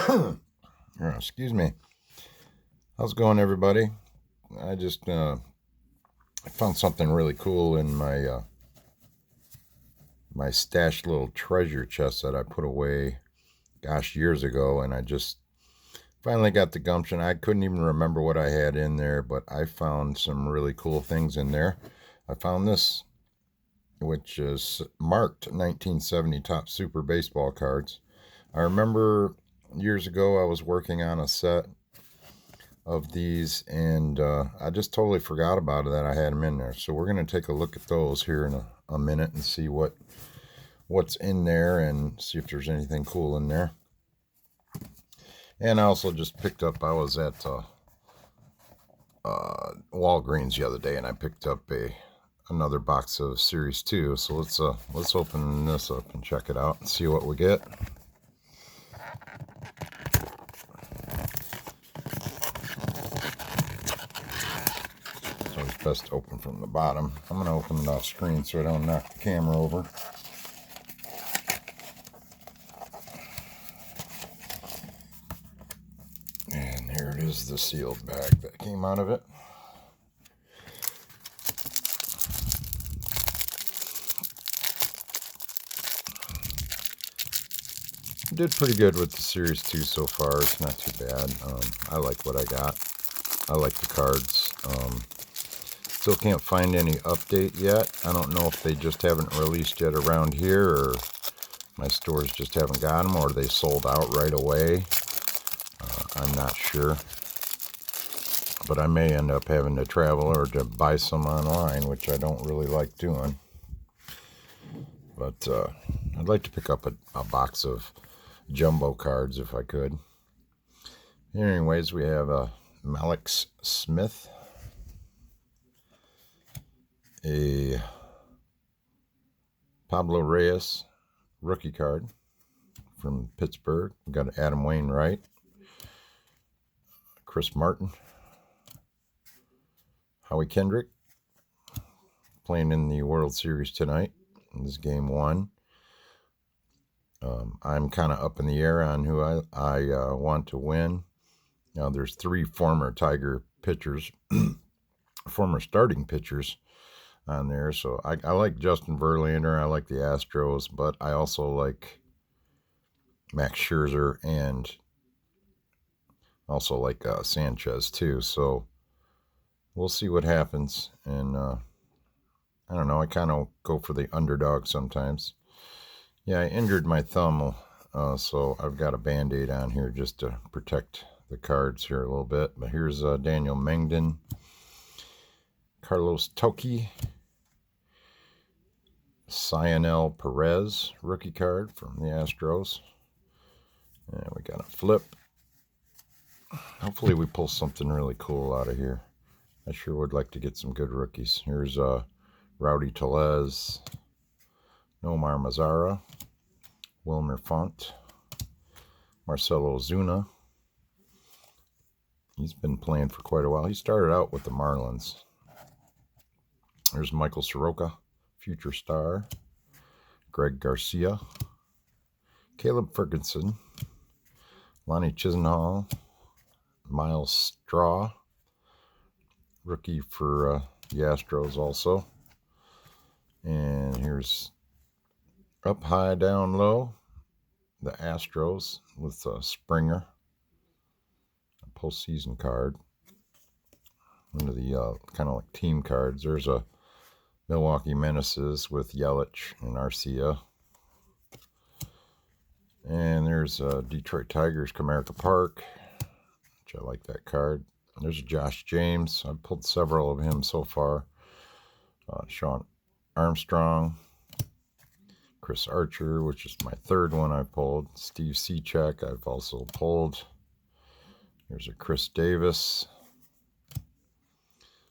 Excuse me. How's it going, everybody? I just I found something really cool in my my stashed little treasure chest that I put away, gosh, years ago, and I just finally got the gumption. I couldn't even remember what I had in there, but I found some really cool things in there. I found this, which is marked 1970 Top Super Baseball cards. I remember years ago I was working on a set of these, and I just totally forgot about it that I had them in there. So we're going to take a look at those here in a minute and see what's in there and see if there's anything cool in there. And I also just picked up, I was at Walgreens the other day, and I picked up another box of Series 2. So let's open this up and check it out and see what we get. So it's best to open from the bottom. I'm going to open it off screen so I don't knock the camera over. And here it is, the sealed bag that came out of it. Did pretty good with the Series 2 so far. It's not too bad. I like what I got. I like the cards. Still can't find any update yet. I don't know if they just haven't released yet around here, or my stores just haven't got them, or they sold out right away. I'm not sure. But I may end up having to travel or to buy some online, which I don't really like doing. But I'd like to pick up a box of jumbo cards if I could. Anyways, we have a Malix Smith, a Pablo Reyes rookie card from Pittsburgh. We got Adam Wainwright, Chris Martin, Howie Kendrick playing in the World Series tonight. This is game 1. I'm kind of up in the air on who I want to win. Now, there's 3 former Tiger pitchers, former starting pitchers on there. So I like Justin Verlander. I like the Astros, but I also like Max Scherzer and also like Sanchez too. So we'll see what happens. And I don't know. I kind of go for the underdog sometimes. Yeah, I injured my thumb, so I've got a Band-Aid on here just to protect the cards here a little bit. But here's Daniel Mengden, Carlos Toki, Cionel Perez, rookie card from the Astros. And we got a flip. Hopefully we pull something really cool out of here. I sure would like to get some good rookies. Here's Rowdy Tellez, Nomar Mazara, Wilmer Font, Marcelo Zuna. He's been playing for quite a while. He started out with the Marlins. There's Michael Soroka, future star, Greg Garcia, Caleb Ferguson, Lonnie Chisenhall, Miles Straw, rookie for the Astros also. And here's Up High, Down Low, the Astros with Springer, a postseason card. One of the kind of like team cards. There's a Milwaukee Menaces with Yelich and Arcia. And there's Detroit Tigers, Comerica Park, which I like that card. There's Josh James. I've pulled several of him so far. Sean Armstrong, Chris Archer, which is my 3rd one I've pulled. Steve Cechek, I've also pulled. There's a Chris Davis,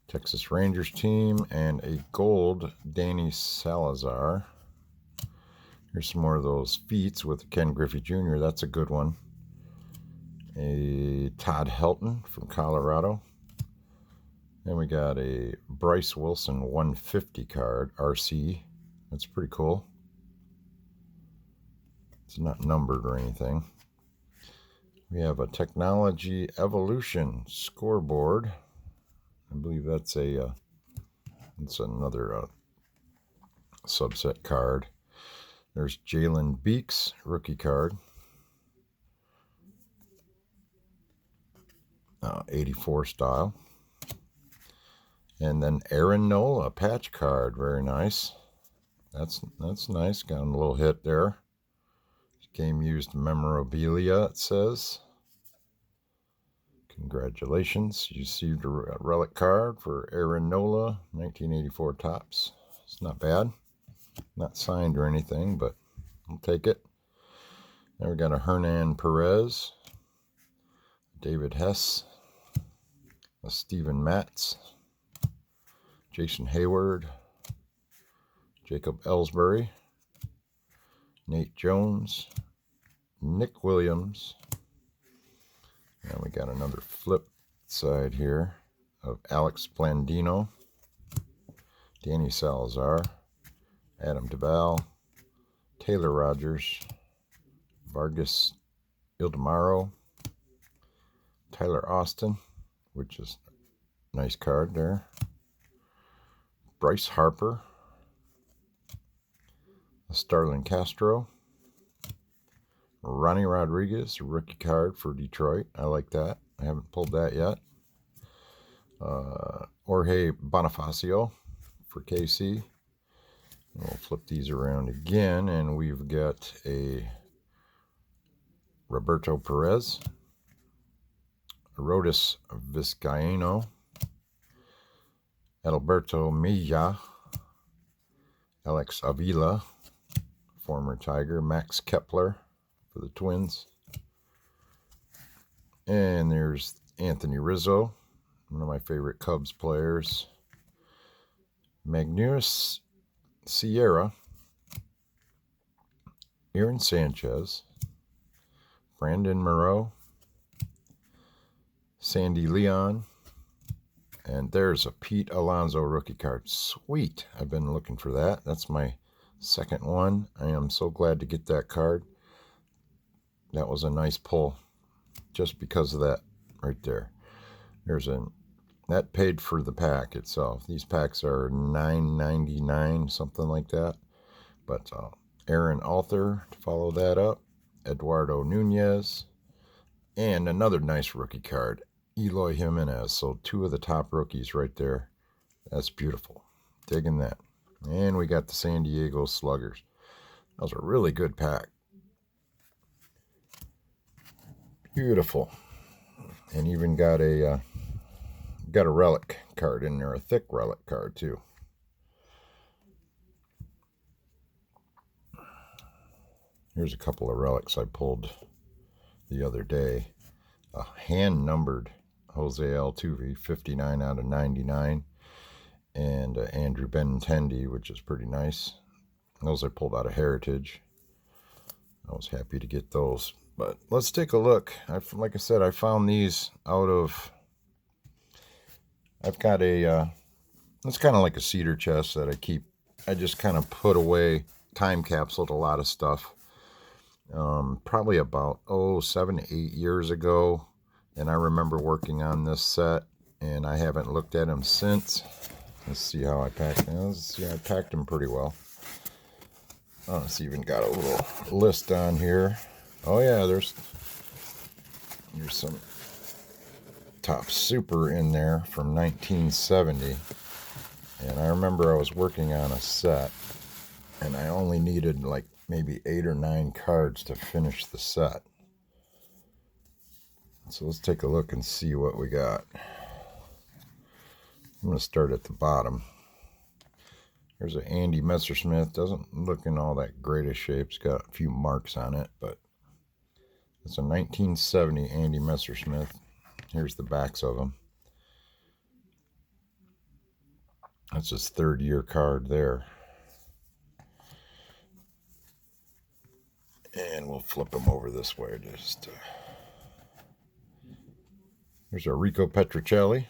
Texas Rangers team, and a gold Danny Salazar. Here's some more of those feats with Ken Griffey Jr. That's a good one. A Todd Helton from Colorado. Then we got a Bryce Wilson 150 card, RC. That's pretty cool. It's not numbered or anything. We have a Technology Evolution scoreboard. I believe that's another subset card. There's Jalen Beeks, rookie card. 84 style. And then Aaron Nola, patch card. Very nice. That's nice. Got a little hit there. Game used memorabilia, it says. Congratulations. You received a relic card for Aaron Nola, 1984 Topps. It's not bad. Not signed or anything, but I'll take it. Then we got a Hernan Perez, David Hess, a Steven Matz, Jason Hayward, Jacob Ellsbury, Nate Jones, Nick Williams. And we got another flip side here of Alex Blandino, Danny Salazar, Adam DeVal, Taylor Rogers, Vargas Ildemaro, Tyler Austin, which is a nice card there, Bryce Harper, Starlin Castro, Ronnie Rodriguez, rookie card for Detroit. I like that. I haven't pulled that yet. Jorge Bonifacio for KC. We'll flip these around again, and we've got a Roberto Perez, Arodys Vizcaíno, Alberto Milla, Alex Avila, former Tiger, Max Kepler for the Twins, and there's Anthony Rizzo, one of my favorite Cubs players, Magneuris Sierra, Aaron Sanchez, Brandon Moreau, Sandy Leon, and there's a Pete Alonso rookie card. Sweet. I've been looking for that. That's my second one. I am so glad to get that card. That was a nice pull just because of that right there. That paid for the pack itself. These packs are $9.99, something like that. But Aaron Arthur to follow that up, Eduardo Nunez, and another nice rookie card, Eloy Jimenez. So two of the top rookies right there. That's beautiful. Digging that. And we got the San Diego Sluggers. That was a really good pack. Beautiful. And even got a relic card in there, a thick relic card too. Here's a couple of relics I pulled the other day. A hand-numbered Jose Altuve, 59 out of 99. And Andrew Benintendi, which is pretty nice. Those I pulled out of Heritage. I was happy to get those. But let's take a look. Like I said, I found these out of... I've got it's kind of like a cedar chest that I just kind of put away, time capsuled a lot of stuff. Probably about, 7 to 8 years ago. And I remember working on this set, and I haven't looked at them since. Let's see how I packed them. I packed them pretty well. Oh, it's even got a little list on here. Oh yeah, there's some Top Super in there from 1970. And I remember I was working on a set, and I only needed like maybe 8 or 9 cards to finish the set. So let's take a look and see what we got. I'm going to start at the bottom. There's an Andy Messersmith. Doesn't look in all that great a shape. It's got a few marks on it, but it's a 1970 Andy Messersmith. Here's the backs of them. That's his third year card there. And we'll flip them over this way. There's a Rico Petrocelli.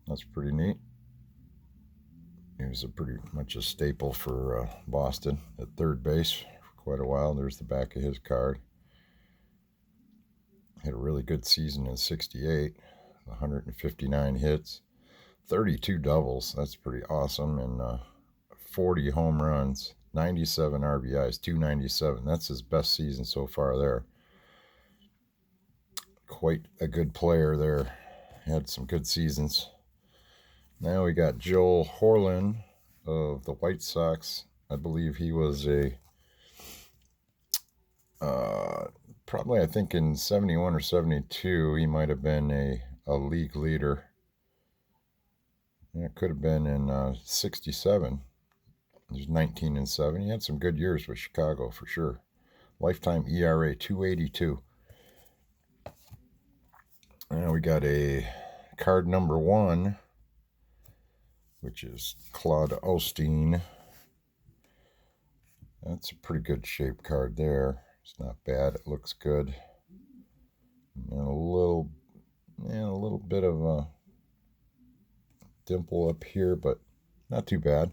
That's pretty neat. He was pretty much a staple for Boston at third base for quite a while. There's the back of his card. Had a really good season in 68, 159 hits, 32 doubles. That's pretty awesome. And 40 home runs, 97 RBIs, 297. That's his best season so far there. Quite a good player there. Had some good seasons. Now we got Joel Horlin of the White Sox. I believe he was a probably, I think in 71 or 72 he might have been a league leader. It could have been in 67. He was 19-7. He had some good years with Chicago for sure. Lifetime ERA 282. Now we got a card number 1, which is Claude Osteen. That's a pretty good shape card there. It's not bad. It looks good. And a little bit of a dimple up here, but not too bad.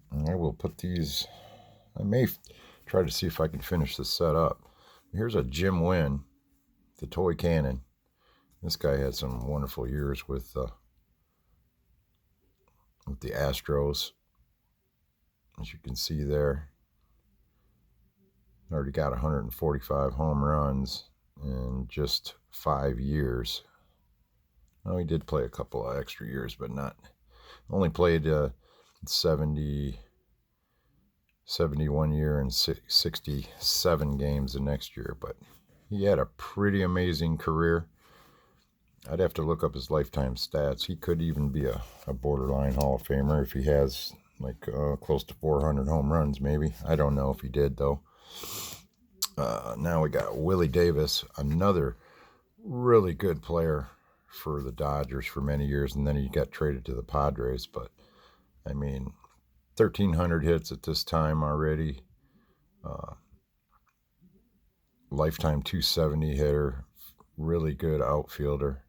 And I will put these. I may try to see if I can finish this set up. Here's a Jim Wynn, the toy cannon. This guy had some wonderful years with the Astros, as you can see there. Already got 145 home runs in just 5 years. Oh, he did play a couple of extra years, but not. Only played 71 year and 67 games the next year, but he had a pretty amazing career. I'd have to look up his lifetime stats. He could even be a borderline Hall of Famer if he has like close to 400 home runs, maybe. I don't know if he did, though. Now we got Willie Davis, another really good player for the Dodgers for many years, and then he got traded to the Padres. But, I mean, 1,300 hits at this time already. Lifetime 270 hitter, really good outfielder.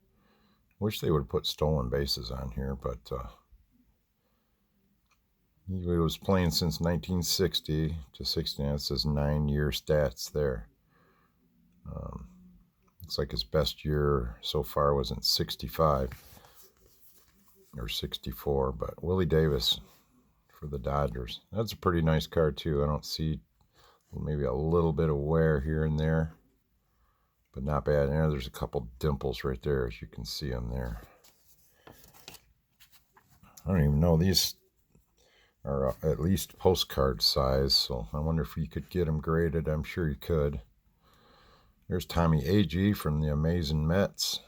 Wish they would have put stolen bases on here, but he was playing since 1960 to 69. It says 9-year stats there. Looks like his best year so far was in 65 or 64, but Willie Davis for the Dodgers. That's a pretty nice card too. I don't see, maybe a little bit of wear here and there, but not bad. And there's a couple dimples right there, as you can see them there. I don't even know, these are at least postcard size, so I wonder if you could get them graded. I'm sure you could. There's Tommy Agee from the Amazing Mets.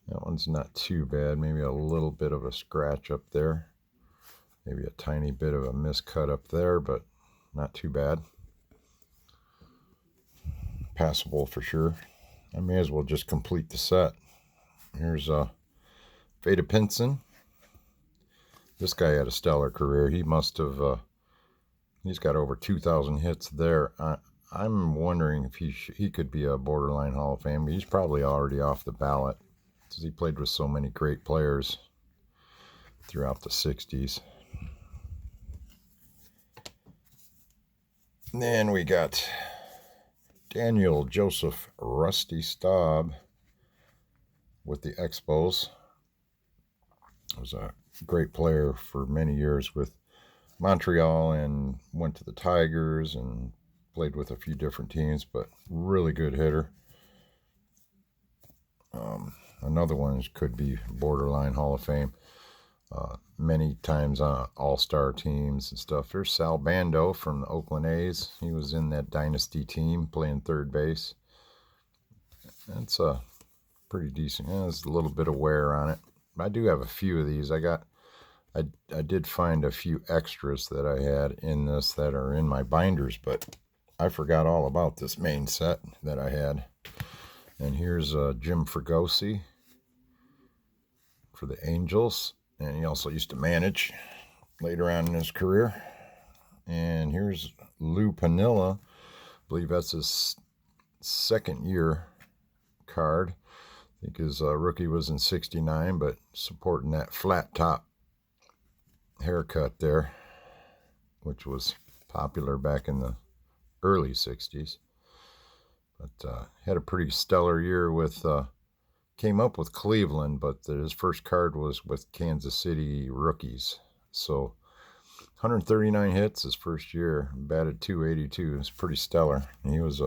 That one's not too bad. Maybe a little bit of a scratch up there. Maybe a tiny bit of a miscut up there, but not too bad. Passable for sure. I may as well just complete the set. Here's Vada Pinson. This guy had a stellar career. He must have, he's got over 2,000 hits there. I'm wondering if he could be a borderline Hall of Fame. He's probably already off the ballot because he played with so many great players throughout the 60s. And then we got Daniel Joseph Rusty Staub with the Expos. Was a great player for many years with Montreal and went to the Tigers and played with a few different teams, but really good hitter. Another one could be borderline Hall of Fame. Many times on all-star teams and stuff. There's Sal Bando from the Oakland A's. He was in that dynasty team playing third base. That's a pretty decent. There's a little bit of wear on it. I do have a few of these. I did find a few extras that I had in this that are in my binders, but I forgot all about this main set that I had. And here's Jim Fregosi for the Angels. And he also used to manage later on in his career. And here's Lou Pinella. I believe that's his second year card. I think his rookie was in 69, but supporting that flat top haircut there, which was popular back in the early 60s. But had a pretty stellar year with, came up with Cleveland, but his first card was with Kansas City Rookies. So 139 hits his first year, batted .282. It's pretty stellar. He was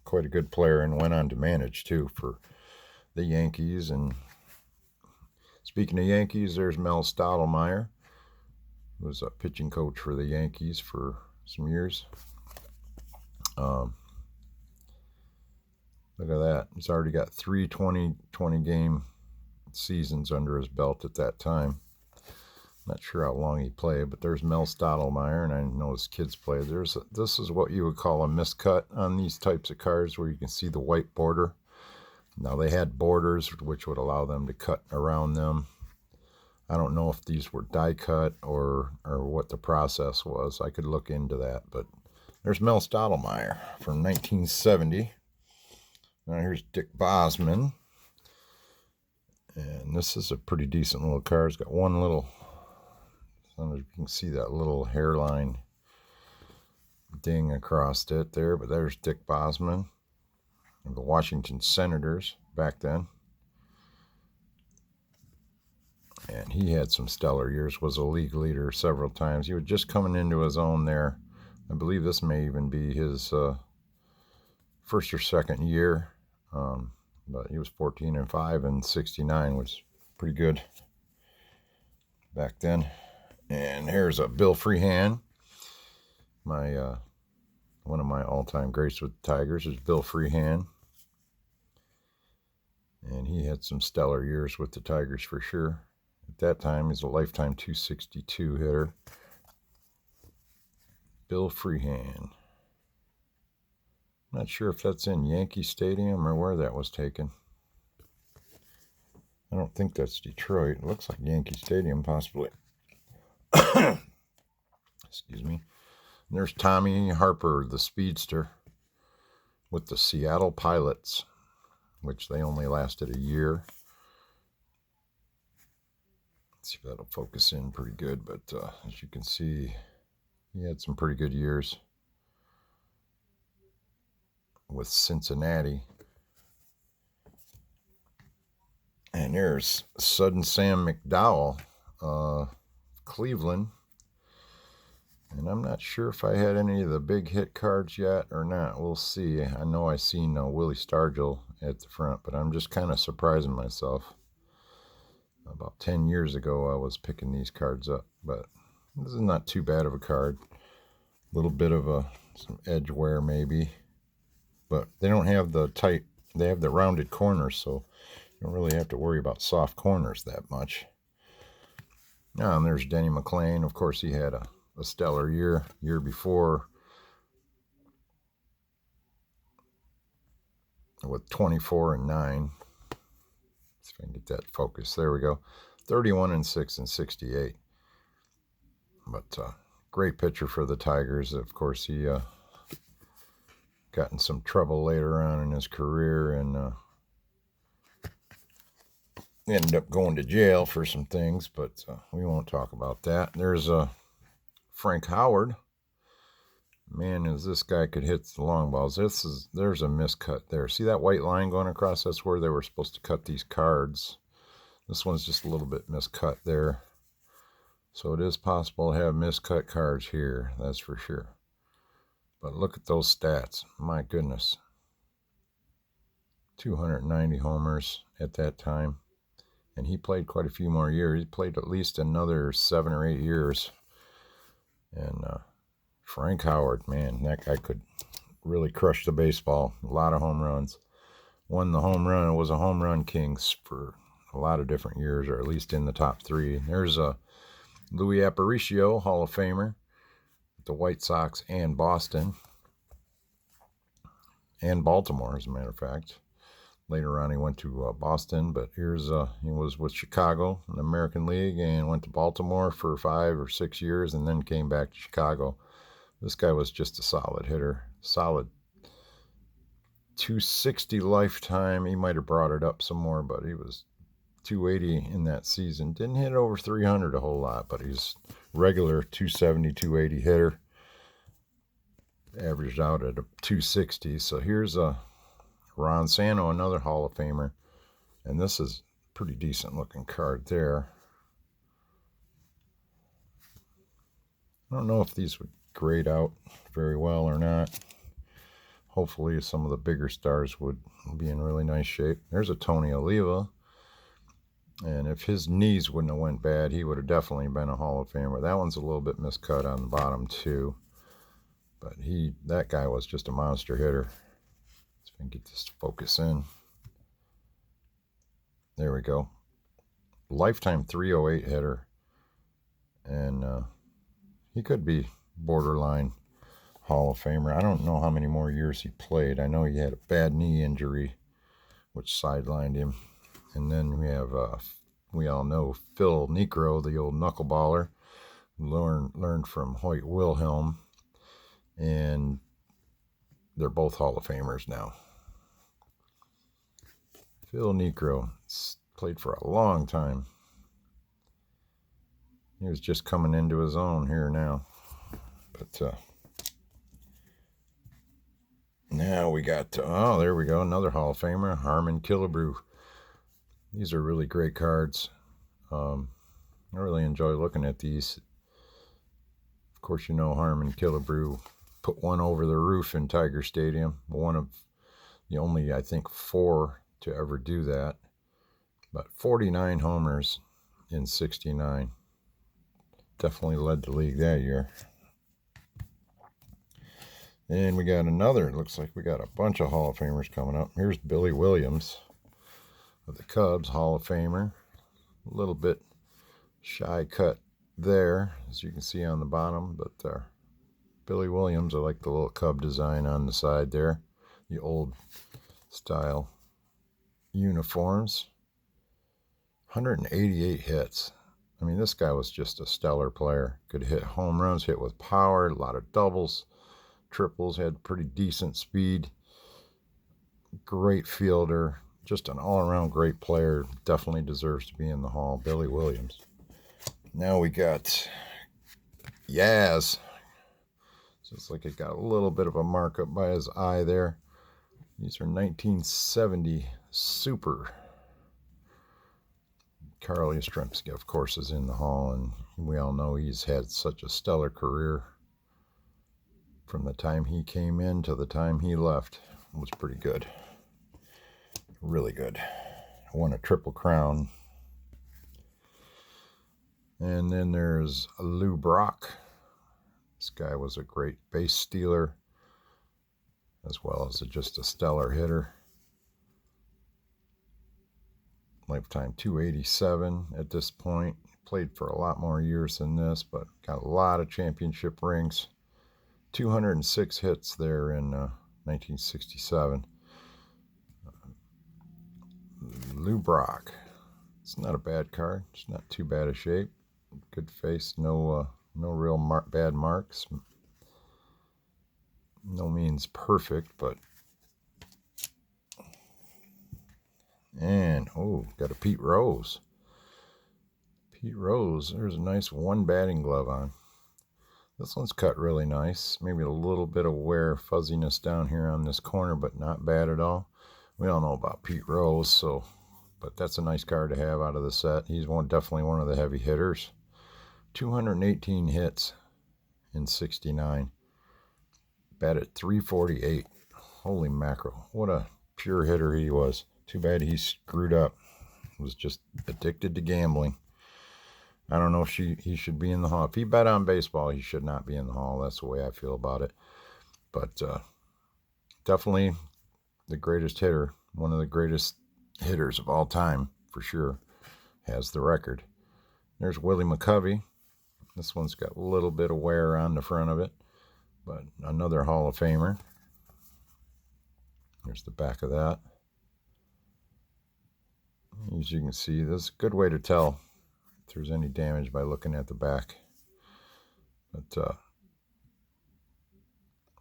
quite a good player and went on to manage too for the Yankees. And speaking of Yankees, there's Mel Stottlemyre, who was a pitching coach for the Yankees for some years. Look at that. He's already got 3 20 game seasons under his belt at that time. Not sure how long he played, but there's Mel Stottlemyre, and I know his kids play. This is what you would call a miscut on these types of cards, where you can see the white border. Now, they had borders which would allow them to cut around them. I don't know if these were die cut or what the process was. I could look into that, but there's Mel Stottlemyre from 1970. Now here's Dick Bosman. And this is a pretty decent little card. It's got one little, I don't know if you can see that little hairline ding across it there, but there's Dick Bosman of the Washington Senators back then. And he had some stellar years, was a league leader several times. He was just coming into his own there. I believe this may even be his first or second year. But he was 14-5 in '69, which was pretty good back then. And here's a Bill Freehan. My one of my all-time greats with the Tigers is Bill Freehan. And he had some stellar years with the Tigers for sure. At that time, he's a lifetime .262 hitter. Bill Freehan. Not sure if that's in Yankee Stadium or where that was taken. I don't think that's Detroit. It looks like Yankee Stadium, possibly. Excuse me. And there's Tommy Harper, the speedster, with the Seattle Pilots, which they only lasted a year. Let's see if that'll focus in pretty good. But as you can see, he had some pretty good years with Cincinnati. And there's Sudden Sam McDowell, Cleveland. And I'm not sure if I had any of the big hit cards yet or not. We'll see. I know I seen Willie Stargell at the front, but I'm just kind of surprising myself. About 10 years ago, I was picking these cards up, but this is not too bad of a card. A little bit of some edge wear maybe. But they don't have the tight, they have the rounded corners, so you don't really have to worry about soft corners that much. Now, and there's Denny McClain. Of course, he had a stellar year before with 24-9. See if I can get that focus. There we go. 31-6 in '68. But great pitcher for the Tigers. Of course, he got in some trouble later on in his career and ended up going to jail for some things, but we won't talk about that. There's Frank Howard. Man, as this guy could hit the long balls. There's a miscut there. See that white line going across? That's where they were supposed to cut these cards. This one's just a little bit miscut there. So it is possible to have miscut cards here, that's for sure. But look at those stats. My goodness. 290 homers at that time. And he played quite a few more years. He played at least another 7 or 8 years. And Frank Howard, man, that guy could really crush the baseball. A lot of home runs. Won the home run. It was a home run king for a lot of different years, or at least in the top 3. There's Louie Aparicio, Hall of Famer. The White Sox and Boston and Baltimore, as a matter of fact. Later on, he went to Boston, but here's he was with Chicago in the American League and went to Baltimore for 5 or 6 years and then came back to Chicago. This guy was just a solid hitter, solid .260 lifetime. He might have brought it up some more, but he was .280 in that season. Didn't hit over 300 a whole lot, but he's regular .270, .280 hitter. Averaged out at a .260. So here's Ron Santo, another Hall of Famer. And this is a pretty decent looking card there. I don't know if these would grade out very well or not. Hopefully some of the bigger stars would be in really nice shape. There's a Tony Oliva. And if his knees wouldn't have went bad, he would have definitely been a Hall of Famer. That one's a little bit miscut on the bottom too. But that guy was just a monster hitter. Let's see if I can get this to focus in. There we go. Lifetime 308 hitter. And he could be borderline Hall of Famer. I don't know how many more years he played. I know he had a bad knee injury, which sidelined him. And then we have, we all know Phil Niekro, the old knuckleballer, learned from Hoyt Wilhelm. And they're both Hall of Famers now. Phil Niekro played for a long time. He was just coming into his own here now. But now we got, oh, there we go, another Hall of Famer, Harmon Killebrew. These are really great cards. I really enjoy looking at these. Of course, you know Harmon Killebrew put one over the roof in Tiger Stadium. One of the only, I think, 4 to ever do that. But 49 homers in 69. Definitely led the league that year. And we got another. It looks like we got a bunch of Hall of Famers coming up. Here's Billy Williams of the Cubs, Hall of Famer. A little bit shy cut there, as you can see on the bottom. But Billy Williams, I like the little Cub design on the side there. The old style uniforms. 188 hits. I mean, this guy was just a stellar player. Could hit home runs, hit with power, a lot of doubles, triples, had pretty decent speed. Great fielder. Just an all-around great player. Definitely deserves to be in the Hall. Billy Williams. Now we got Yaz. So it's like it got a little bit of a mark up by his eye there. These are 1970 Super. Carl Yastrzemski, of course, is in the Hall, and we all know he's had such a stellar career. From the time he came in to the time he left, it was pretty good. Really good. Won a Triple Crown. And then there's Lou Brock. This guy was a great base stealer, as well as just a stellar hitter. Lifetime 287 at this point. Played for a lot more years than this, but got a lot of championship rings. 206 hits there in 1967. Lou Brock. It's not a bad card. It's not too bad a shape. Good face. No real bad marks. No means perfect, but. And, oh, got a Pete Rose. Pete Rose. There's a nice one batting glove on. This one's cut really nice. Maybe a little bit of wear, fuzziness down here on this corner, but not bad at all. We all know about Pete Rose, but that's a nice card to have out of the set. He's definitely one of the heavy hitters. 218 hits in 69. Batted 348. Holy mackerel. What a pure hitter he was. Too bad he screwed up. Was just addicted to gambling. I don't know if he should be in the Hall. If he bet on baseball, he should not be in the Hall. That's the way I feel about it. But definitely the greatest hitter, one of the greatest hitters of all time, for sure, has the record. There's Willie McCovey. This one's got a little bit of wear on the front of it, but another Hall of Famer. Here's the back of that. As you can see, this is a good way to tell if there's any damage by looking at the back. But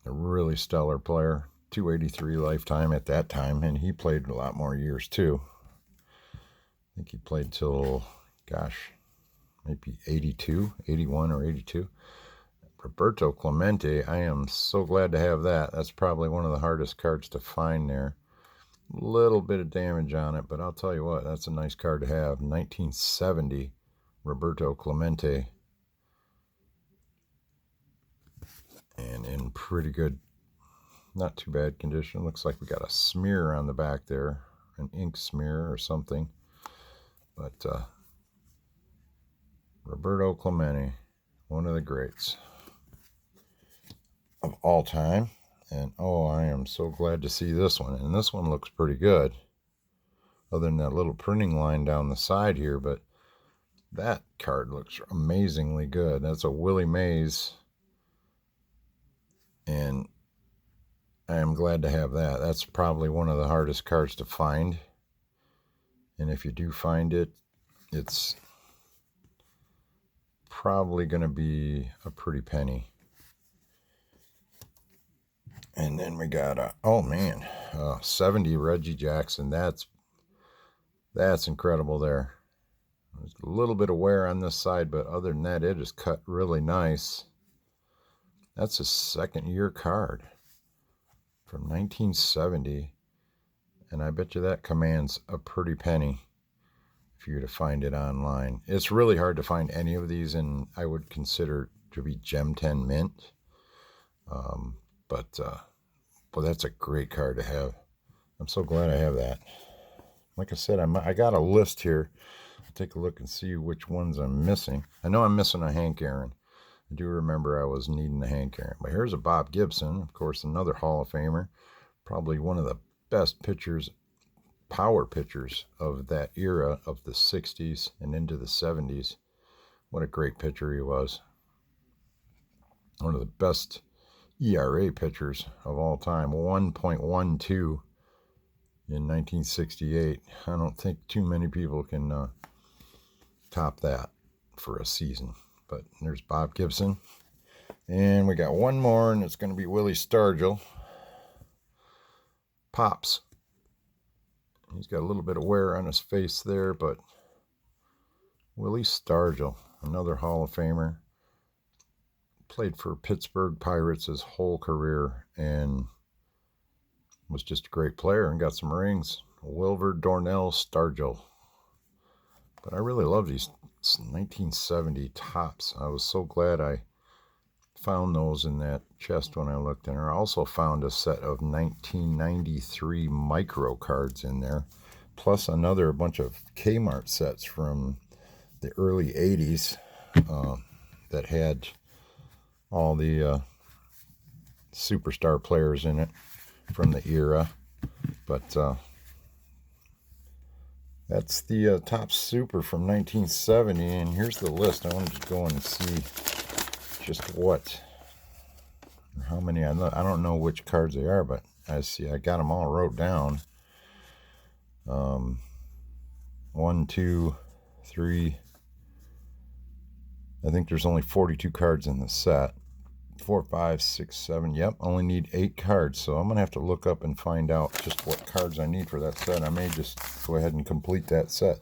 a really stellar player. 283 lifetime at that time, and he played a lot more years too. I think he played till, gosh, maybe 82, 81 or 82. Roberto Clemente, I am so glad to have that. That's probably one of the hardest cards to find there. Little bit of damage on it, but I'll tell you what, that's a nice card to have. 1970 Roberto Clemente. And in pretty good, not too bad condition. Looks like we got a smear on the back there, an ink smear or something. But Roberto Clemente, one of the greats of all time. And oh, I am so glad to see this one. And this one looks pretty good, other than that little printing line down the side here. But that card looks amazingly good. That's a Willie Mays. And I am glad to have that. That's probably one of the hardest cards to find. And if you do find it, it's probably going to be a pretty penny. And then we got a, oh man, 70 Reggie Jackson. That's incredible there. There's a little bit of wear on this side, but other than that, it is cut really nice. That's a second-year card from 1970. And I bet you that commands a pretty penny for you to find it online. It's really hard to find any of these, and I would consider to be Gem 10 mint. But that's a great card to have. I'm so glad I have that. Like I said, I got a list here. I'll take a look and see which ones I'm missing. I know I'm missing a Hank Aaron. I do remember I was needing a Hank Aaron. But here's a Bob Gibson, of course, another Hall of Famer. Probably one of the best pitchers, power pitchers of that era of the 60s and into the 70s. What a great pitcher he was. One of the best ERA pitchers of all time. 1.12 in 1968. I don't think too many people can top that for a season. But there's Bob Gibson. And we got one more, and it's going to be Willie Stargell. Pops. He's got a little bit of wear on his face there, but Willie Stargell, another Hall of Famer. Played for Pittsburgh Pirates his whole career and was just a great player and got some rings. Wilver Dornell Stargell. But I really love these 1970 tops. I was so glad I found those in that chest when I looked in there. I also found a set of 1993 micro cards in there, plus another bunch of Kmart sets from the early 80s that had all the superstar players in it from the era. But that's the top super from 1970, and here's the list. I want to just go and see just how many. I don't know which cards they are, but I see I got them all wrote down. 1, 2, 3. I think there's only 42 cards in the set. 4, 5, 6, 7. Yep, only need 8 cards. So I'm going to have to look up and find out just what cards I need for that set. I may just go ahead and complete that set.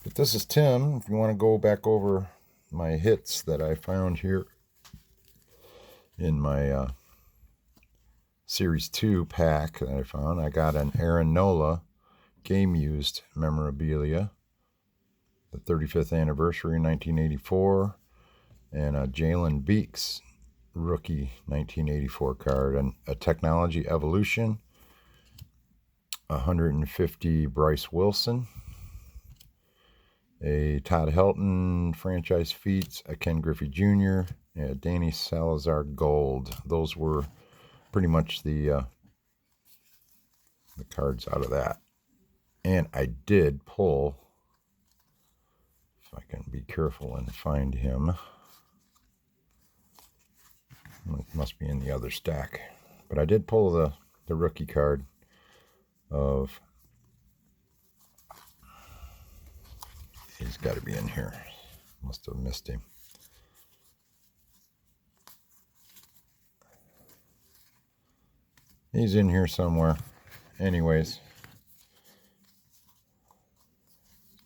But this is Tim. If you want to go back over my hits that I found here in my Series 2 pack that I found, I got an Aaron Nola game-used memorabilia, the 35th anniversary, 1984, and a Jalen Beeks rookie 1984 card, and a Technology Evolution, 150 Bryce Wilson, a Todd Helton franchise feats, a Ken Griffey Jr., and a Danny Salazar Gold. Those were pretty much the cards out of that. And I did pull, if I can be careful and find him, it must be in the other stack, but I did pull the rookie card of, he's got to be in here, must have missed him. He's in here somewhere. Anyways,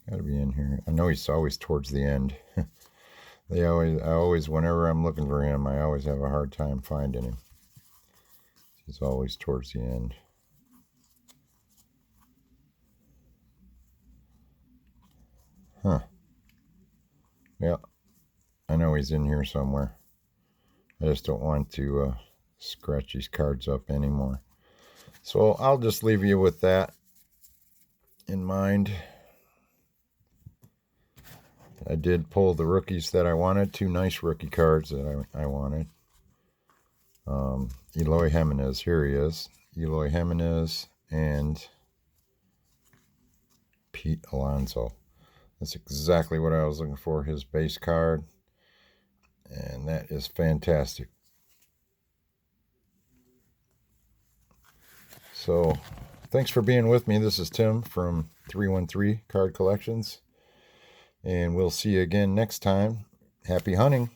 got to be in here. I know he's always towards the end. I always, whenever I'm looking for him, I always have a hard time finding him. He's always towards the end. Huh. Yeah, I know he's in here somewhere. I just don't want to scratch these cards up anymore. So I'll just leave you with that in mind. I did pull the rookies that I wanted. 2 nice rookie cards that I wanted. Eloy Jimenez. Here he is. Eloy Jimenez and Pete Alonso. That's exactly what I was looking for. His base card. And that is fantastic. So, thanks for being with me. This is Tim from 313 Card Collections. And we'll see you again next time. Happy hunting.